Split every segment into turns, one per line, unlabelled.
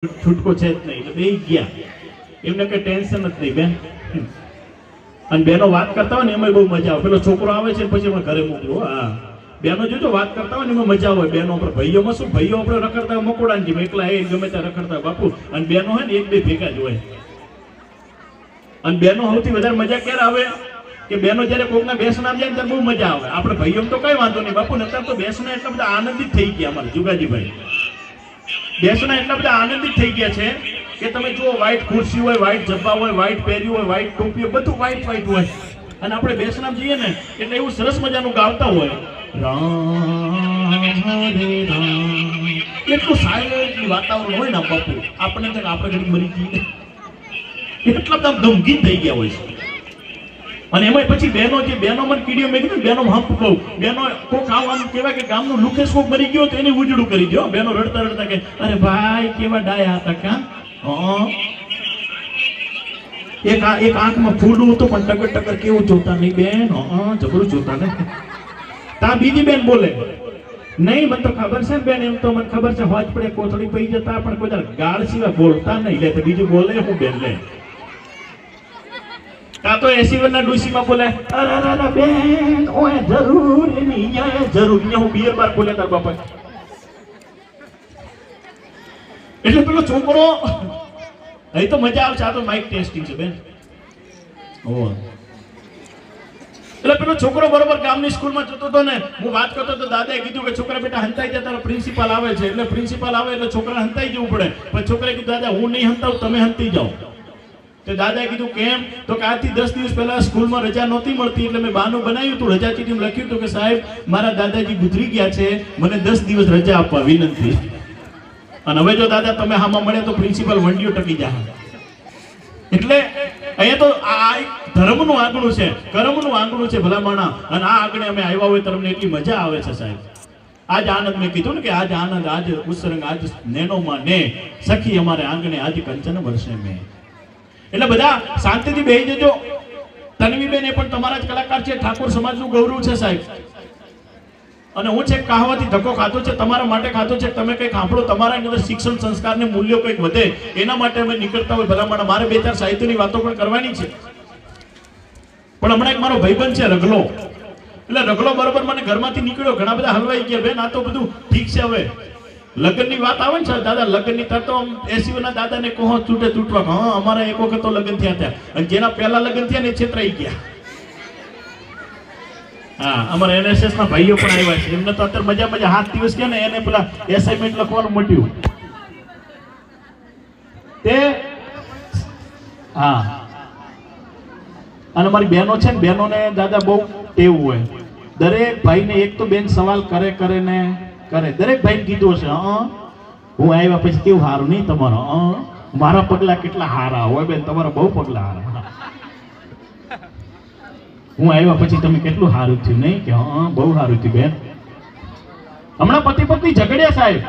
છૂટકો છે જ નહીં એટલે બે ગયા એમને કઈ ટેન્શન જ નહીં બેન અને બેનો વાત કરતા હોય ને એમાં બહુ મજા આવે પેલો છોકરો આવે છે પછી એમાં ઘરે મોકલો હા બેનો જોજો વાત કરતા હોય ને એમાં મજા આવે બેનો આપણે ભાઈઓમાં શું ભાઈઓ આપણે રખડતા હોય મકોડાની જેમ એકલા એ ગમે ત્યાં રખડતા બાપુ અને બેનો હોય ને એક બે ભેગા જ હોય અને બેનો સૌથી વધારે મજા ક્યારે આવે કે બેનો જયારે કોકના બેસના જાય ત્યારે બહુ મજા આવે આપણે ભાઈઓ તો કઈ વાંધો નહીં બાપુ નતર તો બેસના એટલા બધા આનંદિત થઈ ગયા અમારે જુગાજીભાઈ બેસના એટલા બધા આનંદિત થઈ ગયા છે કે તમે જુઓ વ્હાઈટ ખુરશી હોય વ્હાઈટ જબ્બા હોય વ્હાઈટ પહેર્યું હોય વ્હાઈટ ટોપી હોય બધું વ્હાઈટ વ્હાઈટ હોય અને આપણે બેસનામ જઈએ ને એટલે એવું સરસ મજાનું ગાવતા હોય રામ હરે રામ એટલું સાયલેન્ટલી વાતાવરણ હોય ને બાપુ આપણને તો આપણે ઘડી મરી જઈએ એટલા બધા ગમગીન થઈ ગયા હોય છે અને એમાં પછી બેનો જે બેનો મને કીડીઓ મેં કીધું બેનો હંપ કહું બેનો કોક આમ કહેવાય કે ગામનું લુકેશ કોક મરી ગયો તો એને ઉજળું કરી દો બેનો રડતા રડતા કે અરે ભાઈ કેવા ડાયા હતા ક્યાં એક આંખમાં ફૂડું હતું પણ ટકર ટકર કેવું જોતા નહીં બેન જબરું જોતા ને તા બીજી બેન બોલે નહીં મને તો ખબર છે ને બેન એમ તો મને ખબર છે હોજ પડે કોથળી પઈ જતા પણ કોઈ ગાળ સિવાય બોલતા નહીં લે તો બીજું બોલે હું બેન લે કા તો 80 વર્ષના ડુસીમાં બોલે અરે બેન ઓય જરૂર નહીં જરૂર ને હું બિયર બાર બોલે તાર બાપા એટલે પેલો છોકરો અહીં તો મજા આવશે આ તો માઇક ટેસ્ટિંગ છે બેન ઓ એટલે પેલો છોકરો બરોબર ગામની સ્કૂલમાં જતો હતો ને હું વાત કરતો તો દાદાએ કીધું કે છોકરા બેટા હંતાઈ જાય તારો પ્રિન્સિપાલ આવે છે એટલે પ્રિન્સિપાલ આવે એટલે છોકરા હંતાઈ જવું પડે પણ છોકરાએ કીધું દાદા હું નહીં હંતાવું તમે હંતી જાઓ તો દાદાએ કીધું કેમ તો કે આજથી 10 દિવસ પહેલા સ્કૂલમાં રજા નહોતી મળતી એટલે મેં બહાનું બનાવ્યું હતું રજા ચીઠીમાં લખ્યું હતું કે સાહેબ મારા દાદાજી ગુજરી ગયા છે મને 10 દિવસ રજા આપવા વિનંતી અને હવે જો દાદા તમે હામાં મળે તો પ્રિન્સિપલ વંડીઓ ટકી જાય એટલે અહીંયા તો આ ધર્મનું આંગણું છે કર્મનું આંગણું છે ભલામણા અને આ આંગણે અમે આવ્યા હોય તો તમને એટલી મજા આવે છે સાહેબ આજ આનંદ મેં કીધું ને કે આજ આનંદ આજ ઉસરંગ આજ નેનોમાં ને સખી અમારે આંગણે આજ કંચન વર્ષે મેં એટલે બધા શાંતિથી બેસી જજો તન્વીબેન એ પણ તમારા જ કલાકાર છે ઠાકોર સમાજનું ગૌરવ છે સાહેબ અને હું છે કહાવતથી ધક્કો ખાધો છે તમારા માટે ખાધો છે તમે કંઈક સાંભળો તમારા અંદર શિક્ષણ સંસ્કારને મૂલ્યો કંઈક વધે એના માટે અમે નીકળતા હોય ભલામણ મારે 2-4 સાહિત્યની વાતો પણ કરવાની છે પણ હમણાં એક મારો ભાઈબંધ છે રગલો એટલે રગલો બરોબર મને ઘરમાંથી નીકળ્યો ઘણા બધા હલવાઈ ગયા બેન આ તો બધું ઠીક છે હવે લગ્નની વાત આવે ને દાદા લગ્નની તર તો 80 ના દાદાને કહો તૂટવા હા અમારા એક વખત તો લગ્ન થયા હતા અને જેના પહેલા લગ્ન થયા ને છેતરાઈ ગયા હા અમારા એનએસએસ ના ભાઈઓ પણ આવ્યા છે એમને તો અત્યારે મજા 7 દિવસ કે ને એને પેલા એસાઇનમેન્ટ લખવાનું મટ્યું તે હા અને મારી બહેનો છે ને બહેનોને દાદા બહુ ટેવ હોય દરેક ભાઈને એક તો બેન સવાલ કરે દરેક ભાઈને કીધું હશે હું આવ્યા પછી કેવું સારું નહીં તમારો મારા પગલા કેટલા સારા હોય બેન તમારા બહુ પગલા સારા હું આવ્યા પછી તમે કેટલું સારું થયું નહીં કે બહુ સારું થયું બેન હમણાં પતિ પત્ની ઝઘડ્યા સાહેબ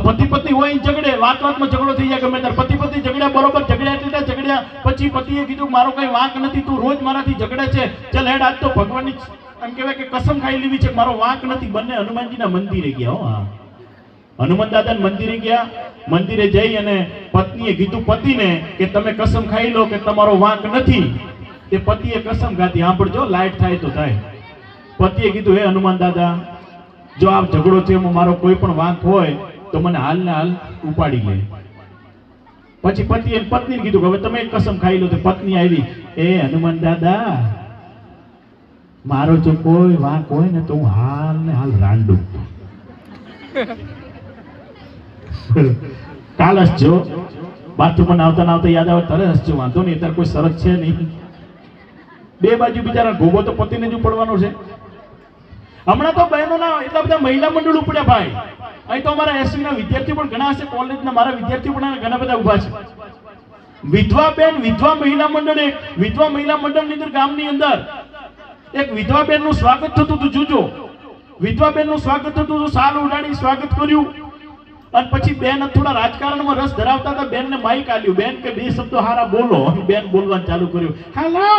પતિ પત્ની હોય ઝઘડે વાતમાં ઝઘડો થઈ જાય ગમે ત્યારે પતિ પત્ની ઝઘડ્યા બરોબર ઝઘડ્યા પછી પતિએ કીધું મારો કઈ વાંક નથી તું રોજ મારાથી ઝઘડે છે ચાલ હેડ આજ તો ભગવાનની એમ કહેવાય કે કસમ ખાઈ લેવી છે મારો વાંક નથી બંને હનુમાનજીના મંદિરે ગયા હનુમાન દાદા મંદિરે ગયા મંદિરે જઈ અને પત્નીએ કીધું પતિને કે તમે કસમ ખાઈ લો કે તમારો વાંક નથી તે પતિએ કસમ ખાધી સાંભળજો લાઈટ થાય તો થાય પતિએ કીધું હે હનુમાન દાદા જો આ ઝઘડો છે એમાં મારો કોઈ પણ વાંક હોય તો મને હાલ ને હાલ ઉપાડી લે પછી પતિએ પત્નીને કીધું કે હવે તમે કસમ ખાઈ લો તો પત્ની આવી એ હનુમાન દાદા મારો જો કોઈ વાંક હોય ને તો હું હાલ ને હાલ રાંડું કાલ હસજો બાથરૂમમાં આવતા યાદ આવે તરત હસજો વાંધો નહીં અત્યારે કોઈ શરત છે નહીં બે બાજુ બિચારા ગોબો તો પતિને જ પડવાનો છે હમણાં તો બહેનોના એટલા બધા મહિલા મંડળ ઉપડ્યા ભાઈ અહીં તો અમારા એસવી ના વિદ્યાર્થીઓ પણ ઘણા હશે કોલેજના મારા વિદ્યાર્થીઓ પણ ઘણા બધા ઉભા છે વિધવા બેન વિધવા મહિલા મંડળ વિધવા મહિલા મંડળની અંદર ગામની અંદર એક વિધવા બેન નું સ્વાગત થતું હતું જોજો વિધવા બેન નું સ્વાગત થતું હતું સાલ ઉડાડી સ્વાગત કર્યું અને પછી બેન થોડા રાજકારણમાં રસ ધરાવતા હતા બેન ને માઈક આલ્યું બેન કે 2 શબ્દો હારા બોલો બેન બોલવાનું ચાલુ કર્યું હેલો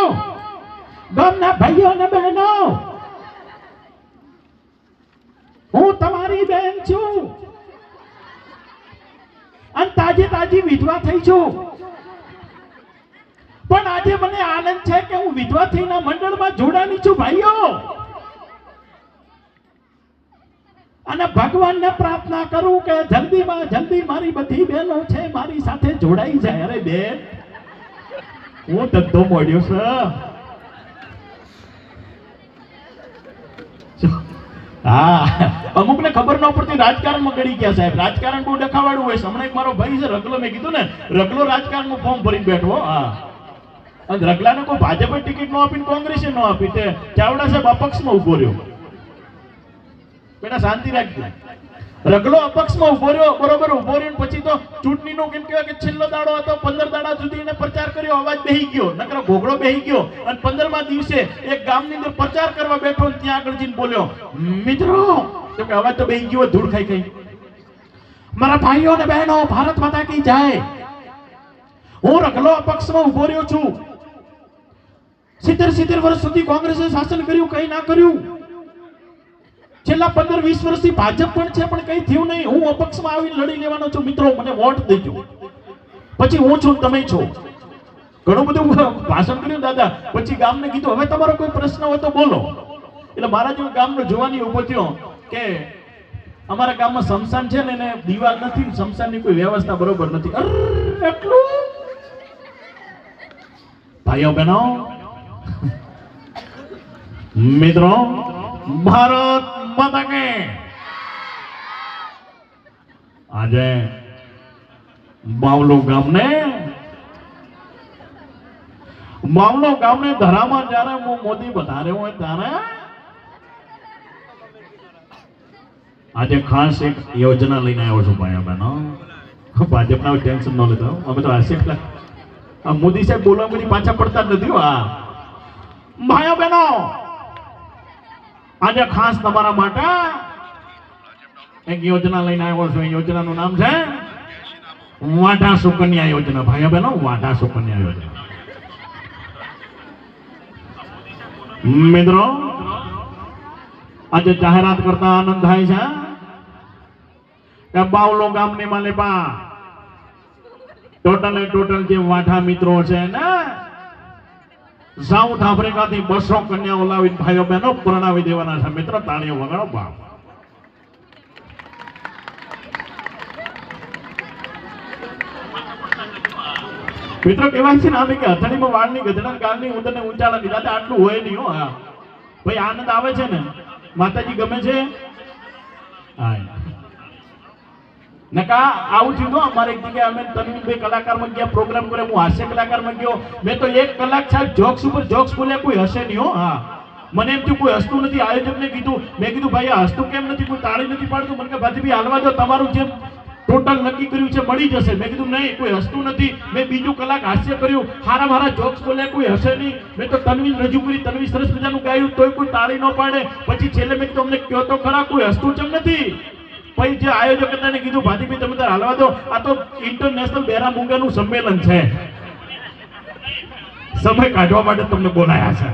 ગામના ભાઈઓ અને બહેનો હું તમારી બેન છું અને તાજી વિધવા થઈ છું. પણ આજે મને આનંદ છે કે હું વિધવા થઈના મંડળમાં જોડાણી છું ભાઈઓ. અને ભગવાનને પ્રાર્થના કરું કે જલ્દીમાં જલ્દી મારી બધી બહેનો છે મારી સાથે જોડાઈ જાય. અરે બેન, હું ધંધો મોડ્યો છે. હા, અમુકને ખબર ન પડતી રાજકારણમાં ગળી ગયા સાહેબ. રાજકારણ બહુ ડખાવાળું હોય. હમણાં એક મારો ભાઈ છે રગલો, મેં કીધું ને રગલો રાજકારણનું ફોર્મ ભરીને બેઠો. હા, અને રગલાને કોઈ ભાજપે ટિકિટ ન આપીને કોંગ્રેસે ન આપી, તે ચાવડા સાહેબ અપક્ષમાં ઉભો રહ્યો. બેટા શાંતિ રાખજો. રગલો અપક્ષમાં ઉભો રહ્યો, બરોબર ઉભો રહ્યો. પછી તો ચૂંટણીનો કેમ કહેવાય કે છેલ્લો દાડો હતો, 15 દાડા સુધી એને પ્રચાર કર્યો, અવાજ બેહી ગયો, નકરો ઘોઘડો બેહી ગયો. અને 15મા દિવસે એક ગામની અંદર પ્રચાર કરવા બેઠો, ત્યાં આગળ જઈને બોલ્યો, મિત્રો તો કે અવાજ તો બેહી ગયો, ધૂળ ખાઈ ખાઈ. મારા ભાઈઓ અને બહેનો, ભારત માતા કી જય. હું રગલો અપક્ષમાં ઉભો રહ્યો છું. 70 વર્ષ સુધી કોંગ્રેસે શાસન કર્યું, કઈ ના કર્યું. છેલ્લા 15-20 વર્ષથી ભાજપ પણ છે, પણ કઈ થયું નહીં. હું અપક્ષમાં આવીને લડી લેવાનો છું. મિત્રો મને વોટ દેજો. પછી હું છું, તમે છો. ઘણું બધું ભાષણ કર્યું દાદા. પછી ગામને કીધું હવે તમારો કોઈ પ્રશ્ન હોય તો બોલો. એટલે મારા જેવો ગામનો જોવાની ઉભો થયો કે અમારા ગામમાં સ્મશાન છે ને એને દિવાલ નથી, સ્મશાનની કોઈ વ્યવસ્થા બરોબર નથી. એટલું ભાઈઓ બહેનો મિત્રો, ભારત માતા કે આજે માવલો ગામને ધરામાં જ્યારે મોદી વધાર્યો હોય ત્યારે આજે ખાસ એક યોજના લઈને આવ્યો છું ભાઈઓ બહેનો. ભાજપના ટેન્શન ન લેતા, અમે તો હાસ્ય મોદી સાહેબ બોલવા પછી પાછા પડતા જ નથી. હા ભાઈઓ બહેનો, આજે ખાસ તમારા માટે એક યોજના લઈને આવ્યો છું. યોજનાનું નામ છે વાઢા સુકન્યા યોજના. ભાઈઓ બહેનો, વાઢા સુકન્યા યોજના. મિત્રો આજે જાહેરાત કરતા આનંદ થાય છે કે બાવલો ગામની માલિપા ટોટલ જે વાઢા મિત્રો છે ને સાઉથ આફ્રિકાથી 200 કન્યાઓ લાવીને ભાઈઓ બહેનો પરણાવી દેવાના છે. મિત્રો તાળીઓ વગાડો બાપ. મિત્રો કહેવાય છે ને આમે કે હથણીમાં વાળની ગધેડા ગાળની ઉંદરને ઊંચાળાની દાદા આટલું હોય નહીં. હો હા ભાઈ, આનંદ આવે છે ને, માતાજી ગમે છે. હા નકા આવું થયું તો અમારે એક જગ્યાએ અમે તન્વીભાઈ કલાકારમાં ગયા, પ્રોગ્રામ કર્યો, હું હાસ્ય કલાકારમાં ગયો. મેં તો 1 કલાક સાહેબ જોક્સ ઉપર જોક્સ બોલ્યા, કોઈ હશે નહીં. હો હા, મને એમ થયું કોઈ હસતું નથી. આયોજકને કીધું, મેં કીધું ભાઈ આ હસતું કેમ નથી, કોઈ તાળી નથી પાડતું. મને કે ભાઈ હાલવા દો, તમારું જેમ ટોટલ નક્કી કર્યું છે મળી જશે. મેં કીધું નહીં, કોઈ હસતું નથી. મેં બીજું કલાક હાસ્ય કર્યું, હારા જોક્સ બોલ્યા, કોઈ હશે નહીં. મેં તો તન્વી રજૂ કરી, તન્વી સરસ મજાનું ગાયું, તોય કોઈ તાળી ન પાડે. પછી છેલ્લે મેં કીધું અમને કહો તો ખરા, કોઈ હસતું કેમ નથી. પછી જે આયોજક હતા એને કીધું ભાતીભાઈ તમે તાર હાલવા દો, આ તો ઇન્ટરનેશનલ બેરા મૂંગાનું સંમેલન છે, સમય કાઢવા માટે તમને બોલાયા છે.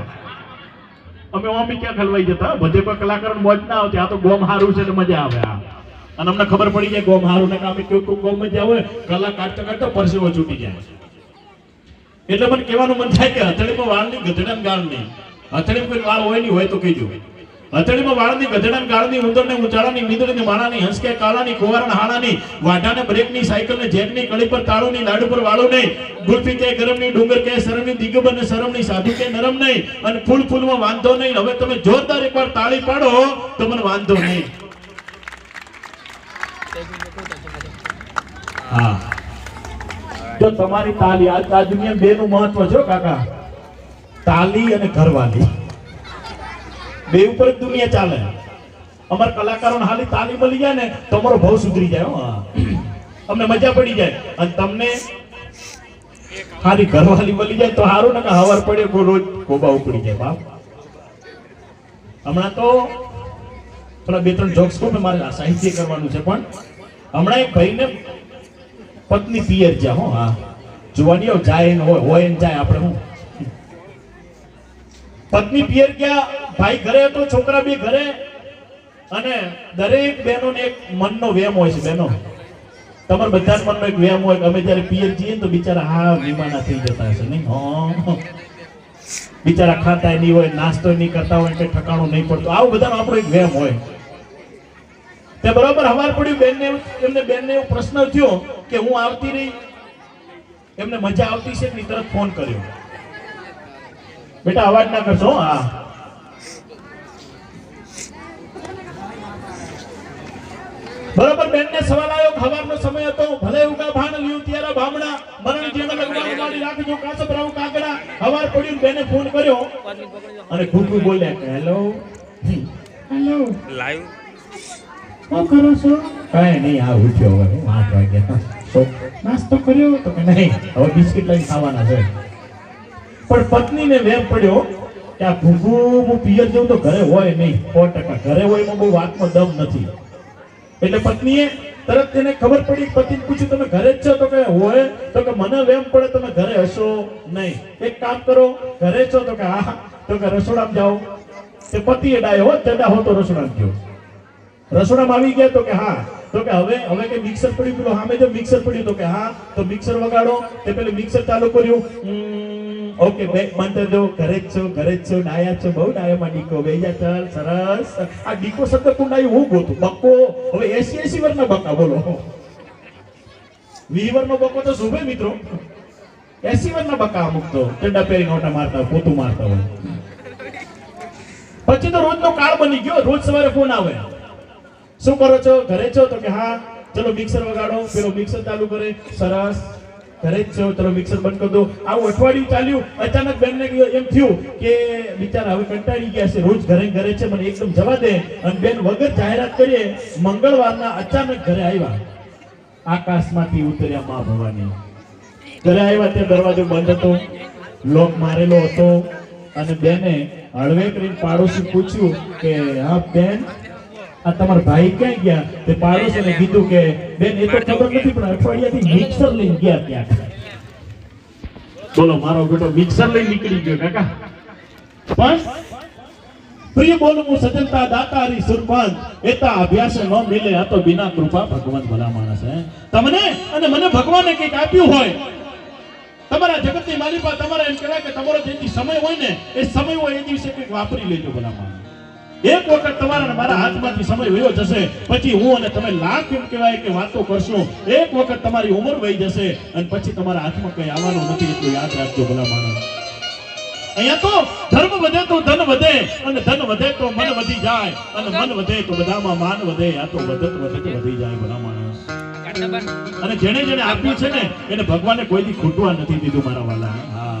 અમે ઓમી ક્યાં ખલવાઈ જતા, બધે કોઈ કલાકાર મોજ ના આવતી. આ તો ગોમ હારું છે એટલે મજા આવે. અને અમને ખબર પડી જાય ગોમ હારું ને અમે કોઈ ગોમ મજા આવે, કલાક કાઢતા કાઢતા પરસેવો છૂટી જાય. એટલે મને કહેવાનું મન થાય કે હથેળીમાં વાળની ગધેડાની ગાળની, હથેળીમાં કોઈ વાળ હોય નહીં હોય તો કહેજો. હથેળીમાં વાળની ગધેડાની ગાળની, ઉંદરને ઊંચાળાની, મીંદડીની માણાની, હંસકે કાળાની, કુંવારના હાણાની, વાઢાને બ્રેકની, સાયકલને જેકની, કળી પર તાળુની, લાડુ પર વાળું નહીં, ગુલ્ફી કે ગરમની, ડુંગર કે શરમની, દિગંબર ને શરમની, સાધુ કે નરમ નહીં, અને ફૂલમાં વાંધો નહીં. હવે તમે જોરદાર એકવાર તાળી પાડો તો મને વાંધો નહીં. હા, તો તમારી તાલી આ દુનિયા બેનું મહત્વ છે કાકા. તાલી અને ઘરવાળી બે ઉપર જ દુનિયા ચાલે. અમારા કલાકારોને હાલી તાલી મળી જાય ને તો અમારો ભાવ સુધરી જાય. અમને મજા પડી જાય. અને તમને હારી ઘરવાળી મળી જાય તો સારું ને, હવાર પડે રોજ કોબા ઉપડી જાય બાપ. હમણાં તો થોડા 2-3 જોક્સ કહું, મારે સાહિત્ય કરવાનું છે. પણ હમણાં એક ભાઈને પત્ની પિયર જ્યાં, હો હા જોવાની જાય હોય ને જાય. આપણે હું પત્ની પિયર ગયા, ભાઈ ઘરે હતો, છોકરા બી ઘરે. અને દરેક બહેનોને એક મનનો વેમ હોય છે. બહેનો તમારા બધા મનમાં એક વ્યામ હોય કે અમે જયારે પિયર જઈએ તો બિચારા હા વિમાના થઈ જતા હશે નહીં, બિચારા ખાતા નહીં હોય, નાસ્તો નહીં કરતા હોય, કઈ ઠકાણું નહીં પડતું, આવું બધાનો આપણો એક વ્યામ હોય. તે બરોબર હવાર પડ્યું બેનને એવો પ્રશ્ન થયો કે હું આવતી રહી, એમને મજા આવતી છે કે તરત ફોન કર્યો, બેટા અવાજ ના કરશો. હા બરોબર બેનને સવાલ આવ્યો, હવારનો સમય હતો, ભલે ઉગા ભાણ લ્યું ત્યારે ભામણા મરણ જેને લગવાનું વાળી રાખજો કાસબ રાવ કાગડા. હવાર પડ્યું બેને ફોન કર્યો અને ઘૂઘુ બોલ્યા કે હેલો હેલો લાઈવ શું કરો છો? કઈ નહીં, આ ઉઠ્યો હવે 8 વાગ્યા. નાસ્તો કર્યો તો કે નહીં, હવે બિસ્કિટ લઈને ખાવાના છે. પણ પત્નીને વેમ પડ્યો કે આ ઘૂઘુ હું પિયર જઉં તો ઘરે હોય નહીં, 100% ઘરે હોય એમાં બહુ વાતમાં દમ નથી. એટલે પત્નીએ તરત તેને ખબર પડી, પતિને પૂછ્યું તમે ઘરે જ છો? તો કે હોય. તો કે મને વેમ પડે તમે ઘરે હશો નહીં, એક કામ કરો ઘરે છો? તો કે હા. તો કે રસોડામાં જાઓ. તે પતિએ ડાયો હો ચડા હો તો રસોડામાં ગયો. રસોડામાં આવી ગયા તો કે હા. તો કે હવે કે મિક્સર પડ્યું, પેલો સામે જો મિક્સર પડ્યું. તો કે હા. તો મિક્સર વગાડો. તે પેલું મિક્સર ચાલુ કર્યું. ઓકે બે મંતર દો, ઘરે જ છો ડાયા છો, બહુ ડાયામાં ડીકો બેજા ચાલ સરસ. આ ડીકો શબ્દ કુંડાયું હું ગોતું બક્કો. હવે 80 વર્ષના બક્કા બોલો, 20 વર્ષનો બક્કો તો શુભે મિત્રો, 80 વર્ષના બક્કા અમુક તો ચંડા પહેરી નોટા મારતા પોતું મારતા હોય. પછી તો રોજનો કાળ બની ગયો, રોજ સવારે ફોન આવે, શું કરો છો? ઘરે છો? તો કે હા. ચલો મિક્સર વગાડો. પેલો મિક્સર ચાલુ કરે, સરસ ઘરે જ છો, ચલો મિક્સર બંધ કરી દો. આવું અઠવાડિયું ચાલ્યું. અચાનક બેનને એમ થયું કે બિચારા હવે કંટાળી ગયા છે, રોજ ઘરે છે, મને એકદમ જવા દે. અને બેન વગર જાહેરાત કરીએ મંગળવારના અચાનક ઘરે આવ્યા, આકાશમાંથી ઉતર્યા માં ભવાની. ઘરે આવ્યા ત્યાં દરવાજો બંધ હતો, લોક મારેલો હતો. અને બેને હળવે કરીને પાડોશી પૂછ્યું કે હા બેન આ તમારા ભાઈ ક્યાં ગયા? તે પાડોશીને કીધું કે બેન એ તો ખબર નથી પણ અઠવાડિયાથી મિક્સર લઈને ગયા ત્યાં. બોલો મારો બેટો મિક્સર લઈને નીકળી ગયો કાકા. પણ પ્રિય બોલું હું સજનતા દાતારી સુરપાન એતા અભ્યાસ ન મિલે, આ તો બિના કૃપા ભગવાન ભલા માણસ હે. તમને અને મને ભગવાને કંઈક આપ્યું હોય, તમારા જગતની માલિકા તમારે એમ કહેવાય કે તમારો જે સમય હોય ને એ સમય હોય એ દિવસે કંઈક વાપરી લેજો ભલા માણસ. એક વખત તમારા મારા હાથમાંથી સમય વયો જશે, પછી હું અને તમે લાખ એમ કહેવાય કે વાતો કરશો. એક વખત તમારી ઉંમર વહી જશે અને પછી તમારા હાથમાં કઈ આવવાનું નથી, એટલું યાદ રાખજો ભલા માણસ. અહીંયા તો ધર્મ વધે તો ધન વધે, અને ધન વધે તો મન વધી જાય, અને મન વધે તો બધામાં માન વધે. આ તો વધત વધી જાય ભલા માણસ. અને જેને આપ્યું છે ને એને ભગવાને કોઈ દી ખૂટવા નથી દીધું મારા વાલા. હા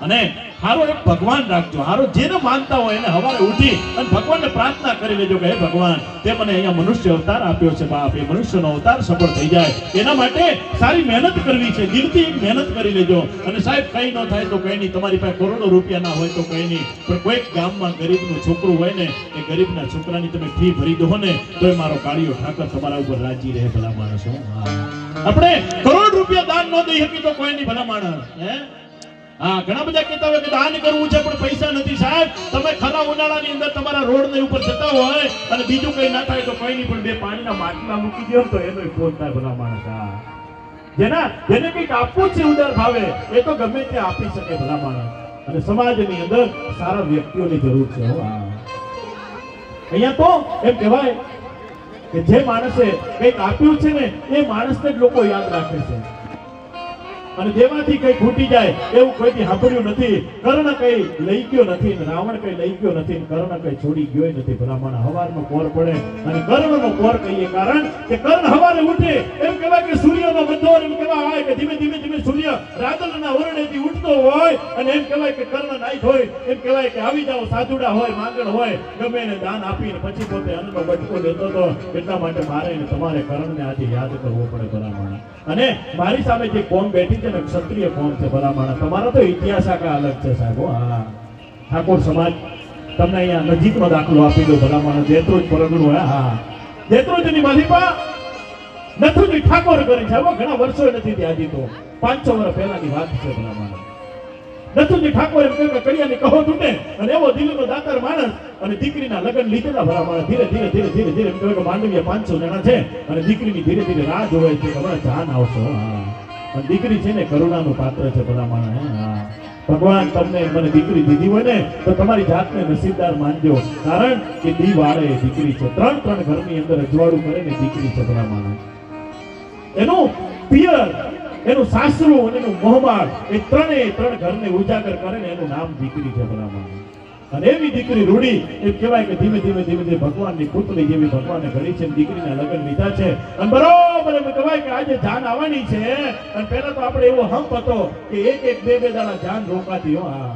અને હારો એક ભગવાન રાખજો, હારો જેને માનતા હોય એને હવારે ઉઠી અને ભગવાનને પ્રાર્થના કરી લેજો કે હે ભગવાન તે મને અહીંયા મનુષ્ય અવતાર આપ્યો છે બાપ, એ મનુષ્યનો અવતાર સફળ થઈ જાય એના માટે સારી મહેનત કરવી છે, દિલથી એક મહેનત કરી લેજો. અને સાહેબ કઈ ન થાય તો કઈ નહીં, તમારી પાસે કરોડો રૂપિયા ના હોય તો કઈ નહીં, પણ કોઈક ગામમાં ગરીબનું છોકરું હોય ને એ ગરીબના છોકરાની તમે ફી ભરી દો ને તો એ મારો કાળિયો ઠાકર તમારા ઉપર રાજી રહે ભલા માણસો. આપણે કરોડ રૂપિયા દાન ન દઈ શકી તો કોઈ નહીં ભલા માણસ. હે હા ઘણા બધા કહેતા હોય કે દાન કરવું છે પણ પૈસા નથી. સાહેબ તમે ખરા ઉનાળાની અંદર તમારા રોડ ને ઉપર જતા હોય અને બીજું કઈ ના થાય તો કઈ નહીં, પણ બે પાણીના માટલા મૂકી દો તો એનો ફોન થાય ભલા માણસ. જેને કઈક આપવું છે ઉદાર ભાવે એ તો ગમે તે આપી શકે ભલા માણસ. અને સમાજની અંદર સારા વ્યક્તિઓની જરૂર છે. અહીંયા તો એમ કહેવાય કે જે માણસે કઈક આપ્યું છે ને એ માણસને જ લોકો યાદ રાખે છે, અને જેમાંથી કઈ ખૂટી જાય એવું કોઈથી સાંભળ્યું નથી. કર્ણ કઈ લઈ ગયો નથી, રાવણ કઈ લઈ ગયો નથી, કર્ણ કઈ છોડી ગયો નથી. ભલામણ હવારનો કોર પડે અને કર્ણનો કોર કહીએ કારણ કે કર્ણ હવારે ઉઠે એમ કહેવાય કે સૂર્યનો બંધોર એમ કહેવાય કે ધીમે ધીમે સૂર્ય રાદલના ઓરડેથી ઉઠતો હોય અને એમ કહેવાય કે કર્ણ નાઈટ હોય એમ કહેવાય કે આવી જાવ સાધુડા હોય માંગણ હોય ગમે એને દાન આપીને પછી પોતે અન્નનો બટકો લેતો હતો. એટલા માટે મારે તમારે કર્ણને આજે યાદ કરવો પડે ભલામણ. અને મારી સામે જે કોમ બેઠી છે ને ક્ષત્રિય કોમ છે ભલામણ. તમારો તો ઇતિહાસ આખા અલગ છે સાહેબ. હા ઠાકોર સમાજ તમને અહીંયા નજીકનો દાખલો આપી દો ભલામણ. જેતરોજ પરગણું હોય, હા જેતરોજની માલિપા નથુજી ઠાકોર કરી છે. ઘણા વર્ષો નથી ત્યાં, હજી તો 500 વર્ષ પહેલાની વાત છે ભલામણ. નથુજી ઠાકોર એમ કહ્યું કે કડિયાની કહો તૂટે, અને એવો દિલનો દાતાર માણસ, અને દીકરીના લગ્ન લીધેલા ભલા માણસ ધીરે ધીરે ધીરે ધીરે ધીરે એમ કહ્યું કે માંડવીયા 500 જણા છે, અને દીકરીની ધીરે ધીરે રાહ જોવે છે કે હમણાં જાન આવશો. હા, અને દીકરી છે ને કરુણાનું પાત્ર છે ભલા માણસ. હા, ભગવાન તમને મને દીકરી દીધી હોય ને તો તમારી જાતને નસીબદાર માનજો, કારણ કે દી વાળે દીકરી છે. 3 ઘરની અંદર અજવાળું કરે ને દીકરી છે ભલા માણસ. એનું પિયર, એનું સાસરું અને એનું મોહમાળ, એ 3 ઘરને ઉજાગર કરે ને એનું નામ દીકરી છે ભલા માણસ. અને એવી દીકરી રૂડી એમ કહેવાય કે ધીમે ધીમે ધીમે ધીમે ભગવાનની પુત્રી જેવી ભગવાને ઘડી છે, દીકરીના લગ્ન લીધા છે. અને બરોબર એમ કહેવાય કે આજે જાન આવવાની છે. અને પહેલા તો આપણે એવો હંપ હતો કે એક બે દાડા જાન રોકાતી હો. હા,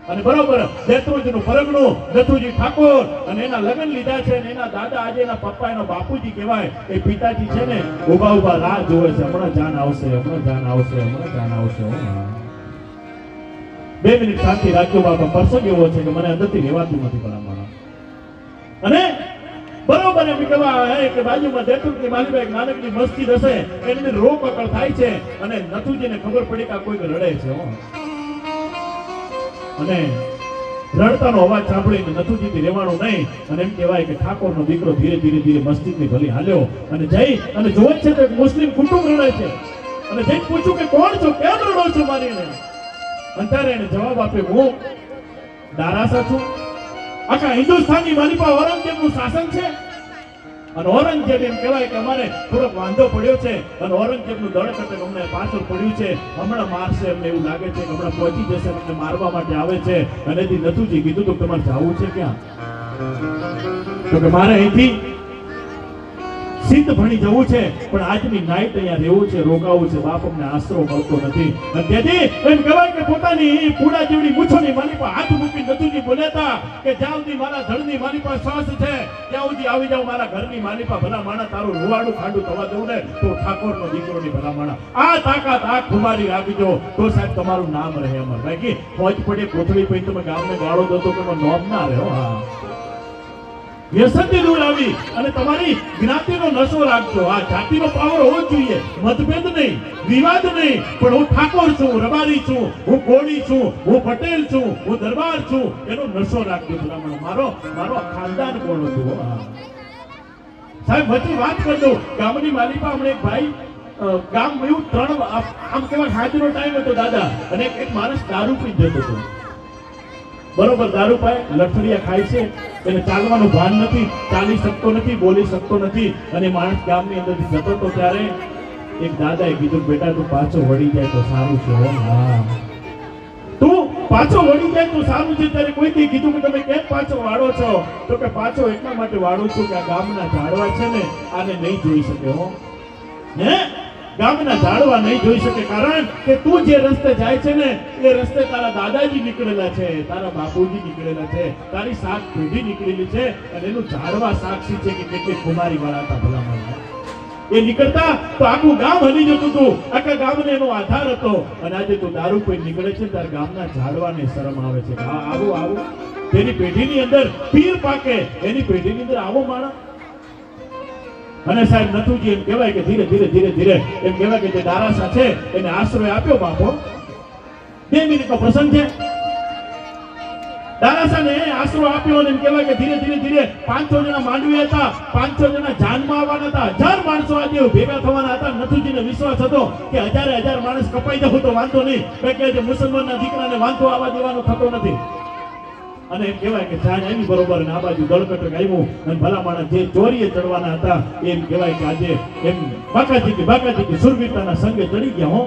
અને બરોબર દેત્રુજનું પરગણું નથુજી ઠાકોર, અને એના લગ્ન લીધા છે, અને એના દાદા આજે એના પપ્પા એનો બાપુજી કહેવાય, એ પિતાજી છે ને ઉભા રાહ જોવે છે, હમણાં જાન આવશે, હમણાં જાન આવશે, હમણાં જાન આવશે. 2 મિનિટ શાંતિ રાખજો બાપા, પ્રસંગ એવો છે કે મને અંદરથી રહેવાતું નથી ભલા. અને બરોબર એમ કહેવાય કે બાજુમાં દેતુરની માલીબાઈ નાનકડી મસ્જિદ હશે, એની રોક અકળ થાય છે, અને નથુજીને ખબર પડી કે કોઈક રડે છે. અને રડતાનો અવાજ સાંભળીને નથુજીથી રહેવાનું નહીં, અને એમ કહેવાય કે ઠાકોરનો દીકરો ધીરે ધીરે ધીરે મસ્જિદની ભલી હાલ્યો, અને જઈ અને જોવે છે તો એક મુસ્લિમ કુટુંબ રડે છે, અને જઈને પૂછ્યું કે કોણ છો, કેમ રડો છો મારીને? અંતરે એને જવાબ આપ્યો, હું દારાસા છું. આખા હિન્દુસ્તાનની મારી પાસે ઔરંગઝેબનું શાસન છે, અને ઔરંગઝેબ એમ કહેવાય કે અમારે થોડોક વાંધો પડ્યો છે, અને ઔરંગઝેબનું દળ કટક અમને પાછળ પડ્યું છે, હમણાં મારશે, અમને એવું લાગે છે કે હમણાં પહોંચી જશે, અમને મારવા માટે આવે છે. અને નથુજી કીધું તો તમારે જવું છે ક્યાં? તો કે મારે અહીંથી સિદ્ધ ભણી જવું છે, પણ આજની નાઈટ અહીંયા રહેવું છે, રોકાવું છે, બાપ અમને આશરો મળતો નથી. અને તેથી એમ કહેવાય કે પોતાની પૂડા જેવડી મૂછોની મારી પાસે હાથ મૂકી નથુજી બોલ્યા કે જ્યાં સુધી મારા ધડની મારી પાસે શ્વાસ છે ત્યાં સુધી આવી જાવ મારા ઘરની મારી પાસે. ભલા માણા તારું રૂવાડું ખાંડું થવા દઉં ને તો ઠાકોરનો દીકરોની ભલા માણા આ તાકાત આ ખુમારી રાખજો તો સાહેબ તમારું નામ રહે અમર. બાકી ફોજ પડે કોથળી પછી તમે ગામને ગાળો દો તો કોઈ નોમ ના રહે. હા, વ્યસનથી દૂર આવી અને તમારી જ્ઞાતિનો નશો રાખજો. આ જાતિનો પાવર હોવો જોઈએ, મતભેદ નહીં, વિવાદ નહીં, પણ હું ઠાકોર છું, રબારી છું, હું કોળી છું, હું પટેલ છું, હું દરબાર છું, એનો નશો રાખજો ભલામણ. મારો ખાનદાન કોણ હતું? સાહેબ વચ્ચે વાત કરજો. ગામની માલિકા હમણાં એક ભાઈ ગામ એવું 3 આમ કેવા હાજરો ટાઈમ હતો દાદા, અને એક માણસ દારૂ પી જતો હતો. બરોબર, દારૂ પાય, લથડિયા ખાય છે, એને ચાલવાનું ભાન નથી, ચાલી શકતો નથી, બોલી શકતો નથી, અને માણસ ગામની અંદરથી જતો હતો ત્યારે એક દાદાએ કીધું બેટા તું પાછો વળી જાય તો સારું છે. હા, તું પાછો વળી જાય તો સારું છે. ત્યારે કોઈથી કીધું કે તમે કેમ પાછો વાળો છો? તો કે પાછો એટલા માટે વાળું છું કે આ ગામના ઝાડવા છે ને આને નહીં જોઈ શકે. હે, ગામના ઝાડવા નહીં જોઈ શકે, કારણ કે તું જે રસ્તે જાય છે ને એ રસ્તે તારા દાદાજી નીકળેલા છે, તારા બાપુજી નીકળેલા છે, તારી સાત પેઢી નીકળેલી છે, અને એનું ઝાડવા સાક્ષી છે કે કેટલી કુમારી વાળા હતા ભલામણ. એ નીકળતા તો આખું ગામ હલી જતું હતું, આખા ગામને એનો આધાર હતો. અને આજે તું દારૂ પીને નીકળે છે ત્યારે ગામના ઝાડવાને શરમ આવે છે. આવું તેની પેઢીની અંદર પીર પાકે, એની પેઢીની અંદર આવો માણસ. અને સાહેબ નથુજી એમ કહેવાય કે ધીરે ધીરે ધીરે ધીરે એમ કહેવાય કે જે દારાસા છે એને આશ્રય આપ્યો. બાપો 2 મિનિટનો પ્રસંગ છે. દારાસાને આશરો આપ્યો અને એમ કહેવાય કે ધીરે ધીરે ધીરે 500 જણા માંડવી હતા, 500 જણા જાનમાં આવવાના હતા, 1000 માણસો આજે ભેગા થવાના હતા. નથુજીને વિશ્વાસ હતો કે 1000 માણસ કપાઈ જવું તો વાંધો નહીં, કે મુસલમાનના દીકરાને વાંધો આવવા દેવાનો થતો નથી. અને એમ કહેવાય કે જાન આવી બરોબર, અને આ બાજુ દળકટક આવ્યું, અને ભલા માણસ જે ચોરીએ ચડવાના હતા એમ કહેવાય કે આજે એમ બાકાજી સુરવીરતાના સંગે ચડી ગયા. હો,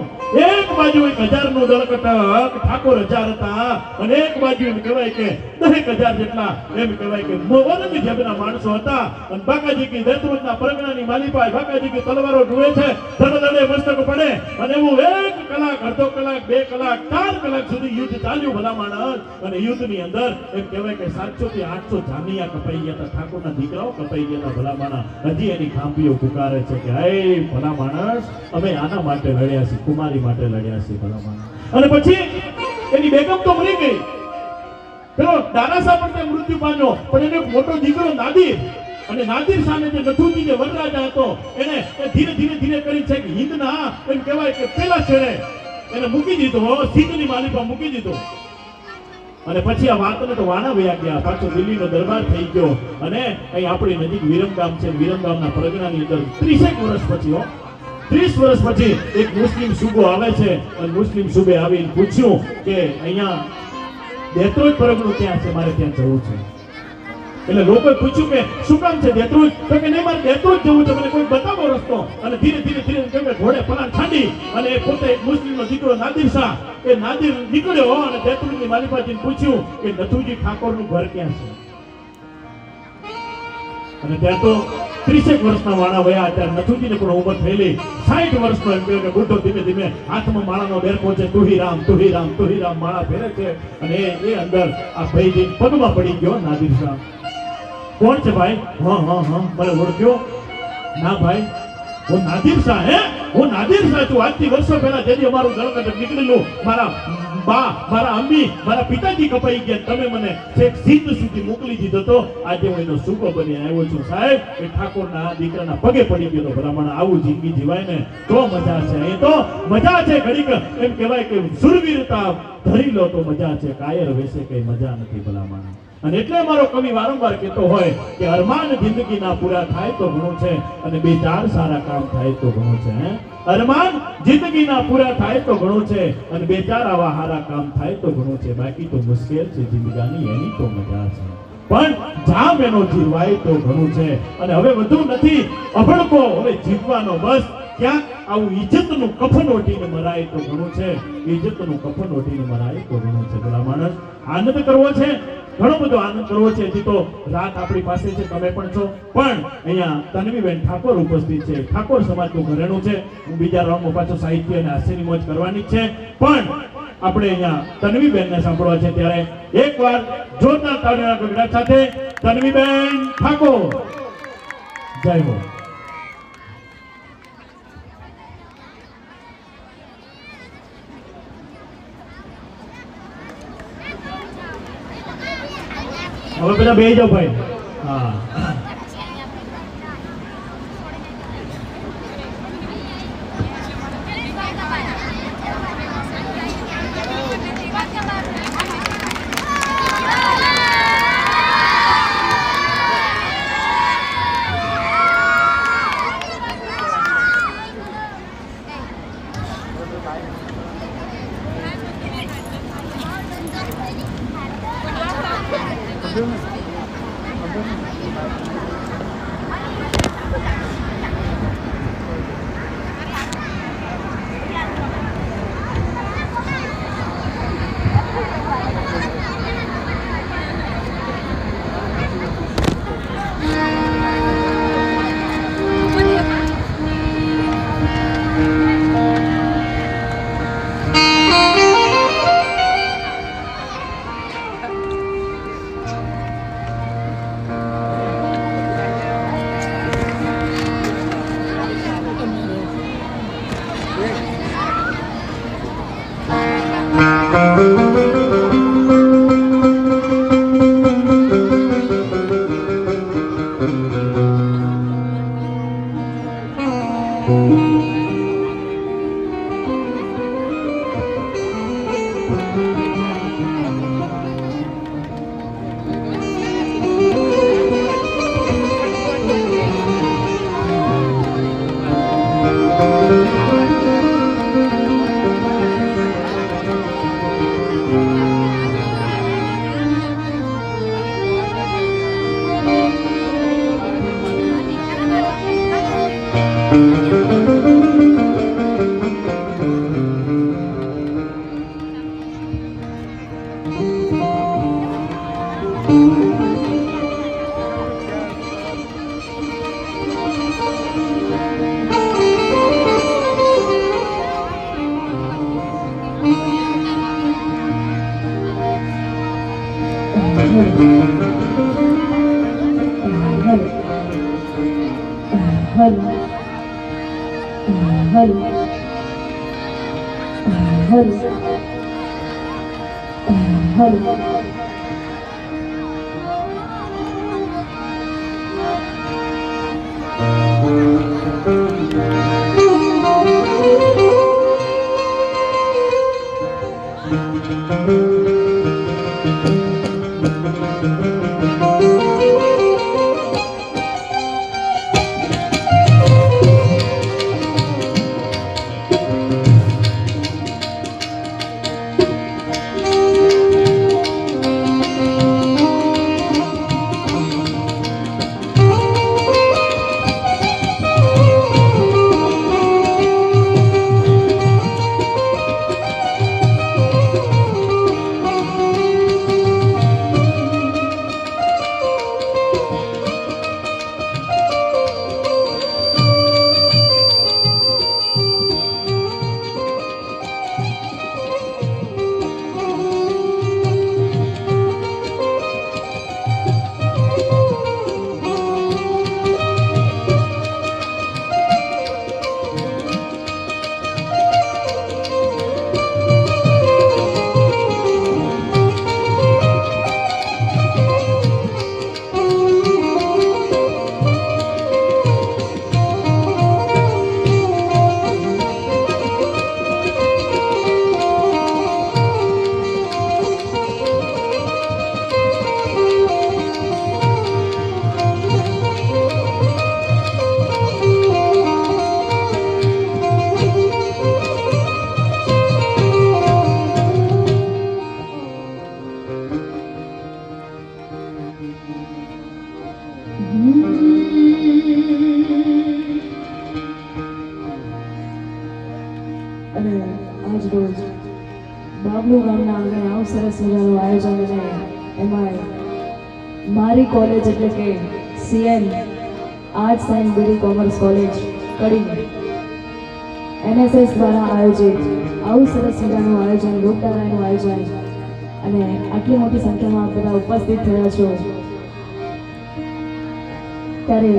એક બાજુ 1000 નું દળકટક, ઠાકોર 1000 હતા, અને એક બાજુ એમ કહેવાય કે 10,000 જેટલા એમ કહેવાય કે ઔરંગઝેબના માણસો હતા. અને બાકાજી કી દેત્રુજના પરગણાની માલિપાઈ બાકાજી કી તલવારો ડૂએ છે, ધડધડે મસ્તક પડે, અને એવું 1 કલાક, અડધો કલાક, 2 કલાક, 4 કલાક સુધી યુદ્ધ ચાલ્યું ભલા માણસ. અને યુદ્ધની અંદર એમ કહેવાય કે 700 થી 800 જાનિયા કપાઈ ગયા હતા, ઠાકોરના દીકરાઓ કપાઈ ગયા હતા ભલા માણસ. હજી એની ખાંભીઓ પુકારે છે કે હે ભલા માણસ, અમે આના માટે લડ્યા છીએ, કુમારી માટે લડ્યા છીએ ભલા માણસ. અને પછી એની બેગમ તો મરી ગઈ, પેલો દારાસા પણ મૃત્યુ પામ્યો, પણ એનો મોટો દીકરો નાદિર, અને નાદિર સામે જે નથુજી જે વરરાજા હતો એને ધીરે ધીરે ધીરે કરી છે કે હિંદના એમ કહેવાય કે પેલા છેડે એને મૂકી દીધો, સિદ્ધની માલિપા મૂકી દીધો. અને પછી આ વાતને તો વાણા વયા ગયા. પાછો દિલ્હીનો દરબાર થઈ ગયો અને અહીં આપણી નજીક વિરમગામ છે. વિરમગામના પરગણાની અંદર 30 વર્ષ પછી 30 વર્ષ પછી એક મુસ્લિમ સૂબો આવે છે અને મુસ્લિમ સૂબે આવીને પૂછ્યું કે અહીંયા દેત્રોજ પરગણું ક્યાં છે, મારે ત્યાં જવું છે. એટલે લોકોએ પૂછ્યું કે શું કામ છે દેત્રોજ? તો કે નહીં, મારે દેત્રોજ જવું છે, મને કોઈ બતાવો રસ્તો. અને ધીરે ધીરે ધીરે કેમ કે ઘોડે પલાણ છાંડી અને પોતે મુસ્લિમનો દીકરો નાદિર શાહ એ નાદિર નીકળ્યો અને દેત્રોજની માલિપાજીને પૂછ્યું કે નથુજી ઠાકોરનું ઘર ક્યાં છે. અને ત્યાં તો 30 વર્ષના વાણા વયા. ત્યારે નથુજીને પણ ઉંમર થયેલી 60 વર્ષનો. એમ કહ્યું કે બુઢો ધીમે ધીમે હાથમાં માળાનો બેર પહોંચે, તુહી રામ તુહી રામ તુહી રામ માળા ફેરે છે. અને એ અંદર આ ભાઈજી પગમાં પડી ગયો. નાદિર શાહ કોણ છે ભાઈ? હા હા હા, મને ઓળખ્યો? ના ભાઈ, હું નાદિર શાહ. હે, હું નાદિર શાહ છું. આજથી વર્ષો પહેલા જેથી અમારું ગળગટ નીકળેલું, મારા બા, મારા અમ્મી, મારા પિતાજી કપાઈ ગયા, તમે મને છેક સિદ્ધ સુધી મોકલી દીધો તો આજે હું એનો સૂકો બની આવ્યો છું. સાહેબ, એ ઠાકોરના દીકરાના પગે પડી ગયો તો ભલામણ આવું જિંદગી જીવાય ને તો મજા છે. એ તો મજા છે. ઘડીક એમ કહેવાય કે સુરવીરતા ધરી લો તો મજા છે, કાયર વેસે કઈ મજા નથી ભલામણ. અને એટલે મારો કવિ વારંવાર કહેતો હોય કે અરમાન જિંદગીના પૂરા થાય તો ઘણું છે અને 2-4 સારા કામ થાય તો ઘણું છે. અરમાન જિંદગીના પૂરા થાય તો ઘણું છે અને 2-4 આવા સારા કામ થાય તો ઘણું છે. બાકી તો મુશ્કેલ છે જિંદગાની, એની તો મજા છે. પણ જામ એનો જીવાય તો ઘણું છે. અને હવે વધુ નથી અભડકો, હવે જીવવાનો બસ. ક્યાંક આવું ઇજ્જતનું કફન ઓઢીને મરાય તો ઘણું છે. ઇજ્જતનું કફન ઓઢીને મરાય તો ઘણું છે. પેલા માણસ આનંદ કરવો છે, ઘણો બધો આનંદ કરવો છે. હજી તો રાત આપણી પાસે છે, તમે પણ છો. પણ અહીંયા તન્વીબેન ઠાકોર ઉપસ્થિત છે. ઠાકોર સમાજનું ઘરેણું છે. હું બીજા રાઉન્ડમાં પાછો સાહિત્ય અને હાસ્યની મોજ કરવાની છે. પણ આપણે અહીંયા તન્વીબેનને સાંભળવા છે. ત્યારે એકવાર જોરદાર તાળીઓના ગગડાટ સાથે તન્વીબેન ઠાકોર. જય હો. હવે બધા બેસી જાઓ ભાઈ. હા,
અને આજ રોજ બાબલુ ગામના આંગણે આવું સરસ મજાનું આયોજન છે એમાં મારી કોલેજ એટલે કે CM arts and BD commerce college Kadi NSS દ્વારા આયોજિત આવું સરસ મજાનું આયોજન લોકડારાનું આયોજન અને આટલી મોટી સંખ્યામાં આપ બધા ઉપસ્થિત થયા છો ત્યારે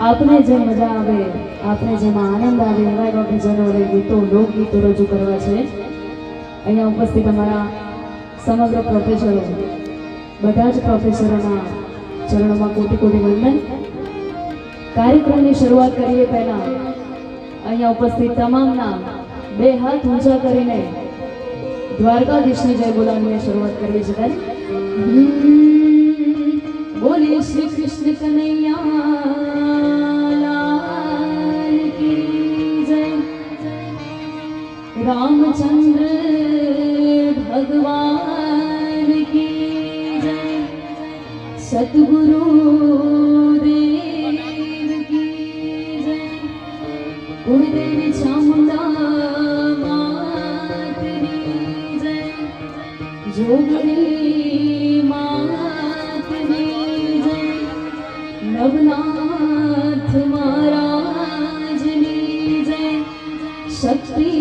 આપને જે મજા આવે આપને જેમાં આનંદ આવે એવા બાબીજનો અને ગીતો લોકગીતો રજૂ કરવા છે અહીંયા ઉપસ્થિત અમારા સમગ્ર પ્રોફેસરો બધા જ પ્રોફેસરોના ચરણોમાં કોટી કોટી વંદન કાર્યક્રમની શરૂઆત કરીએ પહેલા અહીંયા ઉપસ્થિત તમામના બે હાથ ઊંચા કરીને દ્વારકાધીશની જય બોલાવીને શરૂઆત કરવી છે ત્યારે બોલે શ્રી કૃષ્ણ કનૈયા લાલ કી જય રામચંદ્ર ભગવાન કી જય સતગુરુ દેવ કી જય કુળદેવી ચામુંડા માતની જય જોગણી માતની જય નવનાથ મહારાજની જય શક્તિ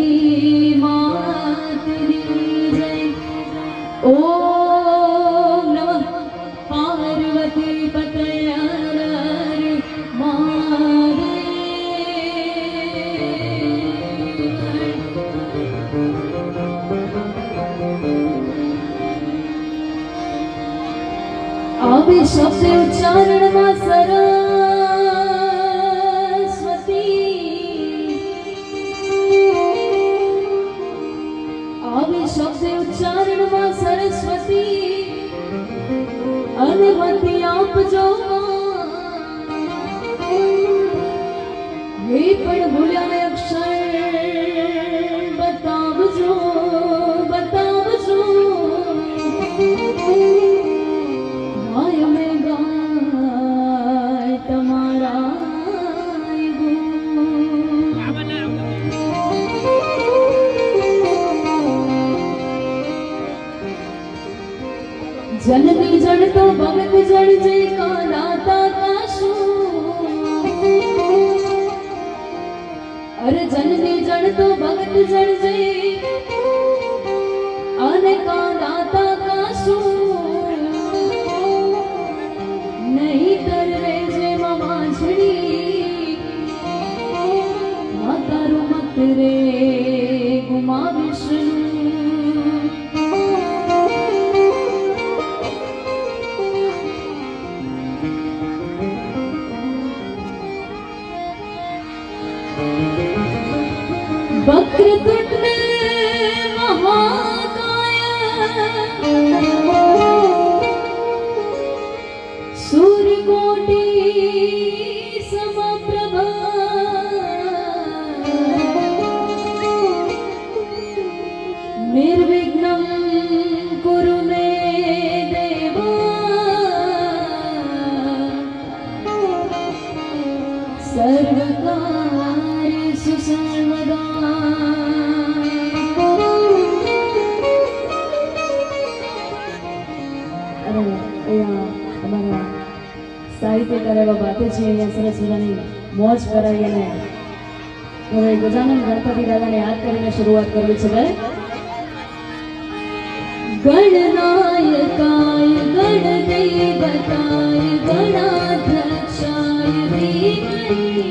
માતની જય ઓમ નમઃ પાર્વતી પતય આવે શબ્દ ઉચ્ચારણમાં સરસ્વતી આવે શબ્દ ઉચ્ચારણમાં સરસ્વતી અનુમતિ આપજો હે પણ ભૂલ્યા અક્ષર બતાવજો બતાવજો जननी जड़ तो भगत जड़ जय का दाता काशु अरे जननी जड़ तो भगत जड़ जय अने का दाता काशु नहीं तर रे जे मामा छड़ी माता रू मत रे गुमा विष्णु वक्रतुंड महाकाय सूर्यकोटि समप्रभा निर्विघ्नं कुरु मे देवा सर्वकार्येषु सर्वदा साहित्यकार एवं बातें है अँ सरस मजानी मौज कराई हमें गजानन गणपति दादा ने याद कर शुरुआत करवी है गणनायकाय गणदेवताय गणाध्यक्षाय धीमहि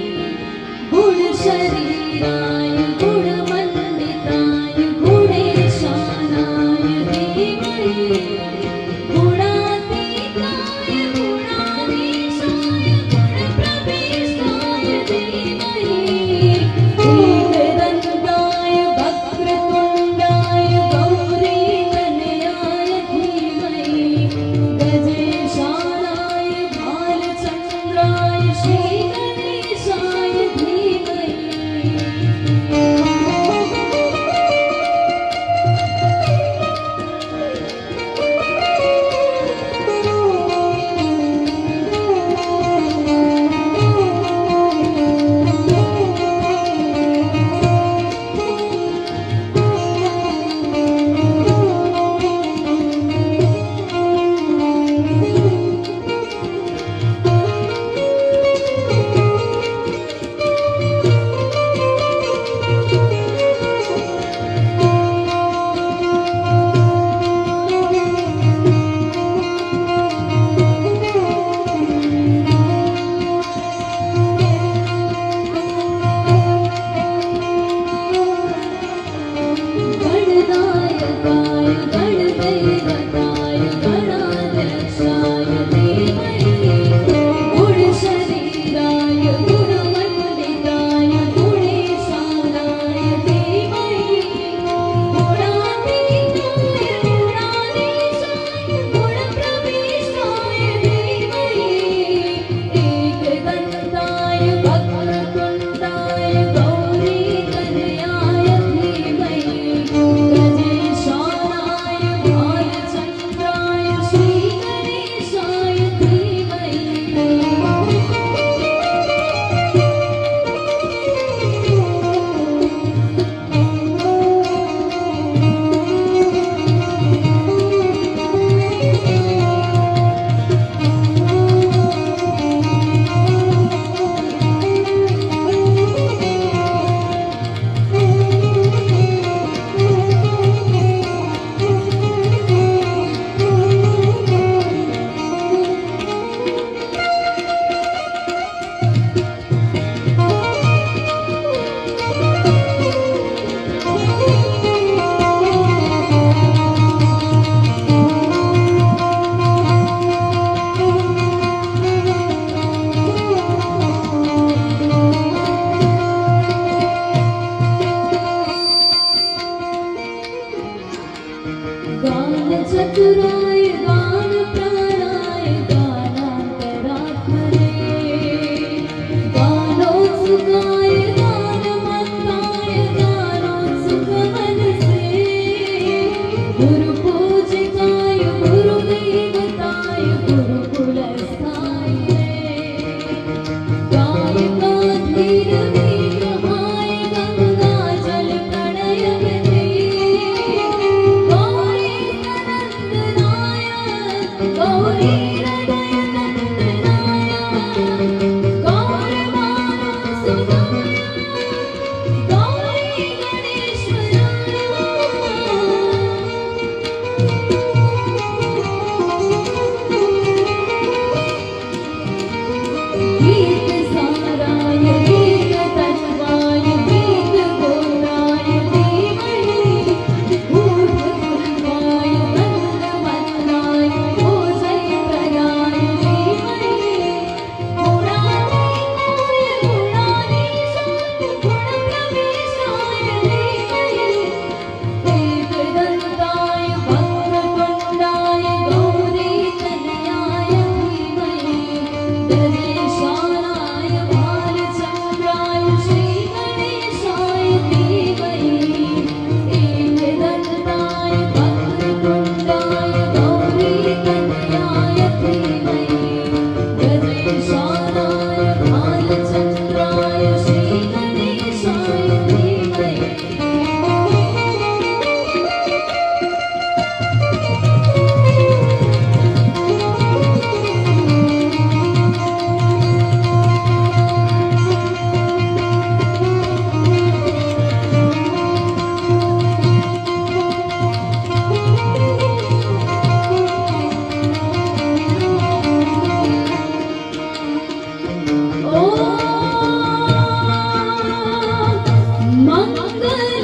गुण शरीराय गुणमण्डिताय गुणेशानाय धीमहि गए